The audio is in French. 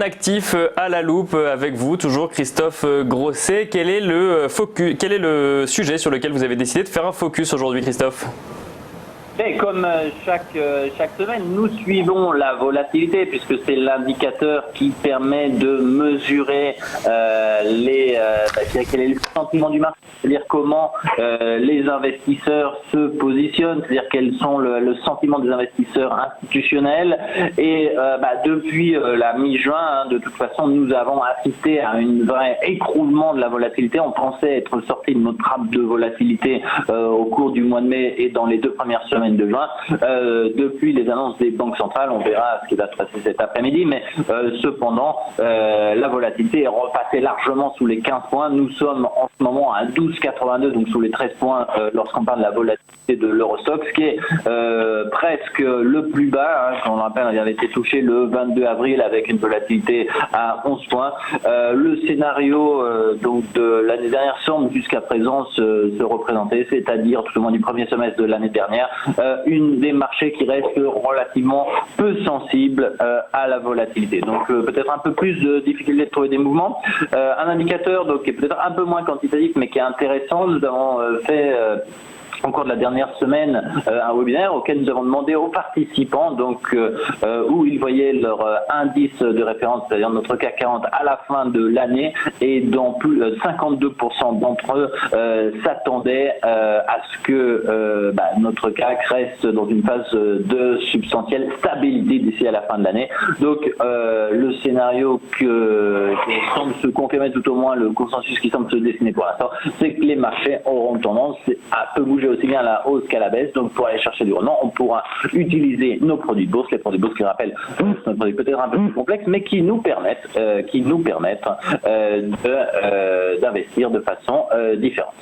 un actif à la loupe avec vous, toujours Christophe Grosset. Quel est le sujet sur lequel vous avez décidé de faire un focus aujourd'hui, Christophe ? Et comme chaque semaine, nous suivons la volatilité puisque c'est l'indicateur qui permet de mesurer quel est le sentiment du marché, c'est-à-dire comment les investisseurs se positionnent, c'est-à-dire quels sont le sentiment des investisseurs institutionnels. Et depuis la mi-juin, de toute façon, nous avons assisté à un vrai écroulement de la volatilité. On pensait être sorti de notre trappe de volatilité au cours du mois de mai et dans les 2 premières semaines de juin. Depuis les annonces des banques centrales, on verra ce qui va se passer cet après-midi, mais cependant, la volatilité est repassée largement sous les 15 points. Nous sommes en ce moment à 12,82, donc sous les 13 points lorsqu'on parle de la volatilité de l'Eurostoxx, ce qui est presque le plus bas. On le rappelle, il avait été touché le 22 avril avec une volatilité à 11 points. Le scénario de l'année dernière semble jusqu'à présent se représenter, c'est-à-dire tout au moins du premier semestre de l'année dernière, une des marchés qui reste relativement peu sensible à la volatilité. Donc peut-être un peu plus de difficulté de trouver des mouvements. Un indicateur qui est peut-être un peu moins quantitatif mais qui est intéressant. Nous avons fait au cours de la dernière semaine un webinaire auquel nous avons demandé aux participants où ils voyaient leur indice de référence, c'est-à-dire notre CAC 40 à la fin de l'année, et dont plus de 52% d'entre eux s'attendaient à ce que notre CAC reste dans une phase de substantielle stabilité d'ici à la fin de l'année. Donc le scénario qui semble se confirmer, tout au moins le consensus qui semble se dessiner pour l'instant, c'est que les marchés auront tendance à peu bouger aussi bien à la hausse qu'à la baisse. Donc pour aller chercher du rendement, on pourra utiliser nos produits de bourse, les produits de bourse qui rappellent un produit peut-être un peu plus complexe, mais qui nous permettent d'investir de façon différente.